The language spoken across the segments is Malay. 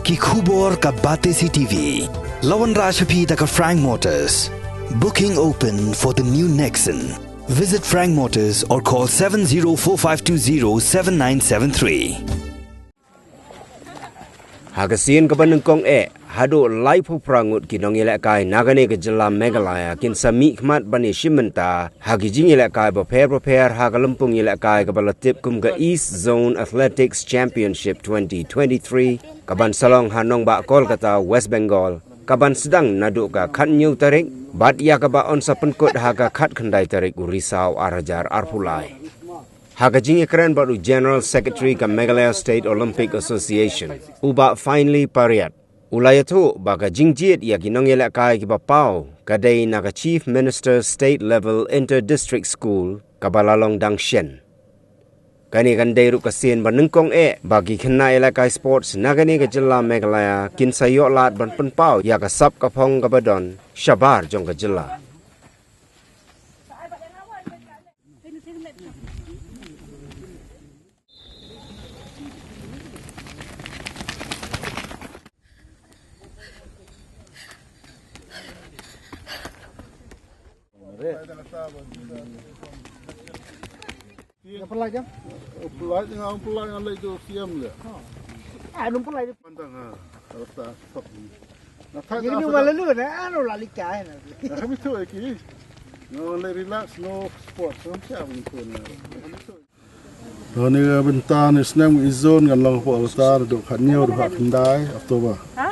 ki khubor ka bate si TV. Lawan Rashaphi taka Frank Motors. Booking open for the new Nexon. Visit Frank Motors or call 7045207973. Hagasin kabanang kong hado lai pu prangut ki Nongïalehkai nagane ke jela Meghalaya kin sami khmat bani shimenta hagi Nongïalehkai prepare hagalampung Nongïalehkai ke balatip kum ke East Zone Athletics Championship 2023 kaban salong hanong ba Kolkata West Bengal kaban sedang naduk ka khat new tarik bat ya ka ba on sa penkut haga khat khandai tarik Risau Arajar Arpulai. Hagajing keren baru General Secretary ke Meghalaya State Olympic Association. Uba finally pariat. Ulaya tu baga jingjit ya ki Nongïalehkai ki bapau kadai naga Chief Minister State Level Inter-District School kabalalong dang shen. Kani gandai ru kasien banengkong bagi Nongïalehkai Sports nagani ke jela Meghalaya kin sayok lat ban penpau ya ka sap kapong kabadon syabar jong ke jela. Pelai dengan pelai yang lain tu siam le. Belum pelai. Pandang rasa top ni. Jadi ni malah lu anu lali kai na. Kami tu lagi. No relax, no sport, so siap ni pun. Ni bentar ni senang izon kan lang po altar duk khanyo duk khandai Oktober. Ha?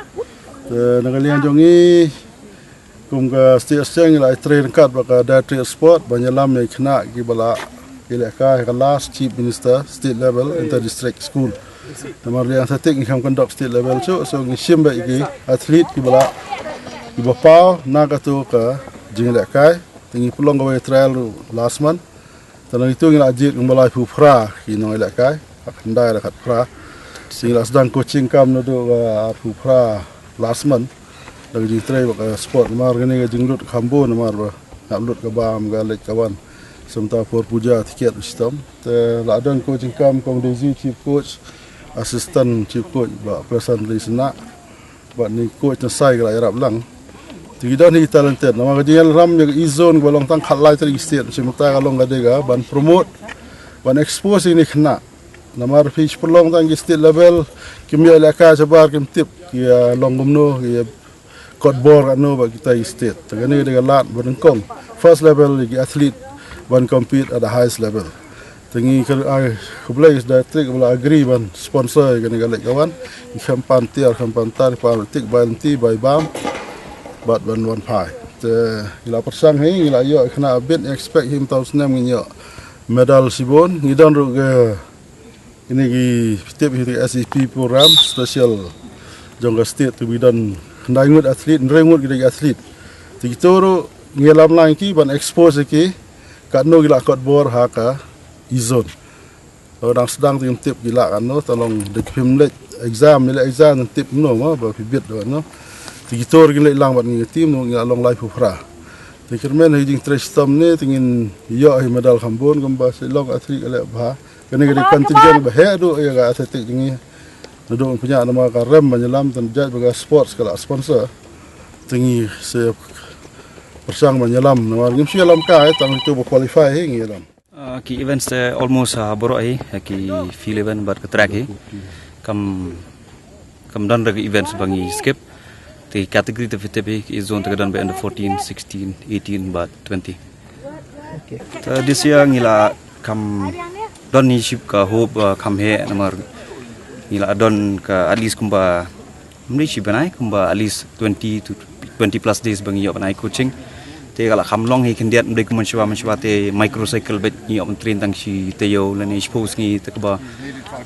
Nongalian jongi kum ka state seng la train kat baka da sport banyalam ni khna ki bala Nongïalehkai kelas Chief Minister State Level Inter-District School. Namar yang satik ngam conduct state level so ngishim ba iki atlet ki bala ki bapau naga tu ka Nongïalehkai tingi pulong gawe trial last month. Tanang itu ngila ajit ngbalai pu pra ki Nongïalehkai akandai dekat pra. Singla sedang coaching kam no do pu pra last month. Lagi try baka sport mar gani ga jinglut kambo namar ba ngablut ka bam galek kawan. Sementara for puja tiket sistem. Ladang coaching kam kong Daisy chief coach, assistant chief coach ba person di sana. Ba ni coach na sai gala Arab lang. Tidak ni talented. Nama kajian ram yang izon balong tang khalai teri state. Sementara kalong gadega ban promote, ban expose ini kena. Nama fish pelong tang state level kimia Nongïalehkai sabar kim tip kia long gumno kia codeboard anu ba kita state. Tagani dengan lat berengkong. First level lagi atlet ban compete at the highest level. Tengi keblai sudah trik bela agree ban sponsor gani galek kawan. Kampan tar politik banti by bam bat ban one pie. Gila persang he gila yo kena bid expect him tahu senam nyo medal sibon ngidon ru ke ini ki tip hi SCP program special jongga state tu bidan Ngut atlet Ngut gede atlet. Tigitu ru ngelam lagi ban expose ki kat no gila kot bor haka izon. Orang sedang tim tip gila kan no tolong dekim lek exam tip no ma ba pibit do no. Tigitor gila lang bat ni tim no gila long life pra. Tikirmen hijing trestam ni tingin yo medal kambon gamba silong atri gala ba. Kene gede contingent ba he do ya ga atletik jingi. Duduk punya nama ka rem menyelam dan judge baga sports kala sponsor. Tingi se persang menyelam nama ngim sialam ka tang itu qualify he ngilam. Ki events almost boro hi ki field event bar track hi kam dan ragi events bangi skip the category the fit is zone tagadan by under 14 16 18 but 20 okay this year ngila kam don ni ship ka hope kam he namar ngila don ka at least kumba mri shi banai kumba at least 20 to 20 plus days bangi yo banai coaching te kala khamlong hi kendiat mdei kumanshwa te microcycle bet ni om train tang si te yo lani expose ngi te ba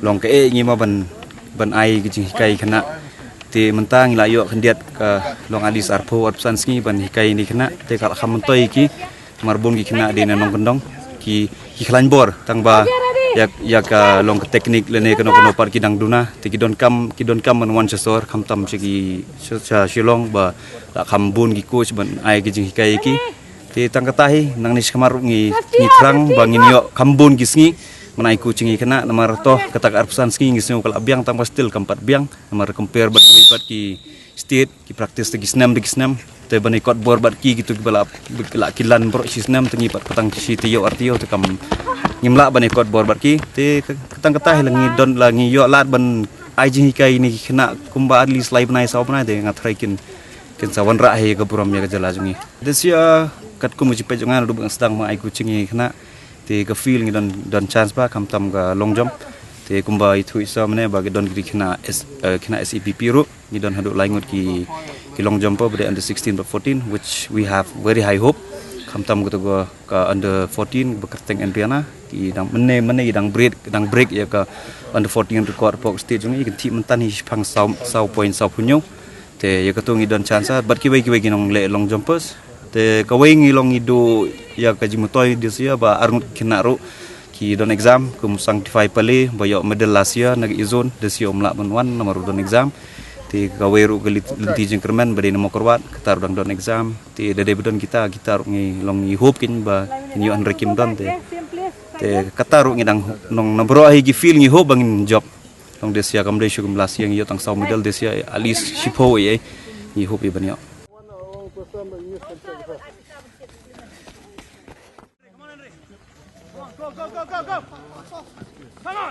long ke ngi ma ban ai gi kai khana te mentang la yo kendiat ka long alis arpo opsan ngi ban kai ni khana te kala khamntoi ki marbon gi khana de na nong kendong ki khlan bor tang ba yak long teknik lene kono par kidang duna te kidon kam man wan sesor kham tam sigi shilong ba la khambun gi coach ban ai gi jing kai ki te tang katahi nang nis kamar ngi trang ba ngi yo khambun gi sngi menai kucing kena namar toh ketak arpusan ski ngisnu kala biang tambah still keempat biang namar compare bat ki state ki praktis tegi senam te bani kot bor bat ki gitu bala kilan bro si senam tengi pat petang si tiyo artio te kam ngimla bani kot bor bat ki te ketang ketah langi don langi yo lat ban aji kai ni kena kumba at least live nai sau nai te ngatrai kin sawan ra he ke buram ya ke jala jungi desia kat ku muji pejongan du bang sedang mai kucing kena te ke feel ngi don chance ba kam tam ga long jump te kumba itu isa mene bagi don gri kena SEPP ru ni don hadu laingut ki long jump ber under 16 but 14 which we have very high hope kam tam go ka under 14 bekerteng Adriana ki dang mene dang break ya ka under 14 record pok stage jungi ki mentan hi phang sau point sau punyo te ya katung don chance bat ki bai nong le long jumpers te kawai ngilong idu ya kajimutoi disia ba arngut kinaru ki don exam kum sanctify pale bayo medal lasia nag izon desio mla menwan nomor don exam ti kawai ru lenti jengkerman bade namo korwat ketar don exam ti dede bedon kita ngi long i hope kin ba nyu an rekim don te kataru ngidang nong nabro hi gi feel ngi hope bangin job long desia kam desio kum lasia ngi tang sau medal desia at least shipo ye ngi hope banyo.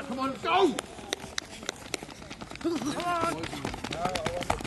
Come on, go! Come on!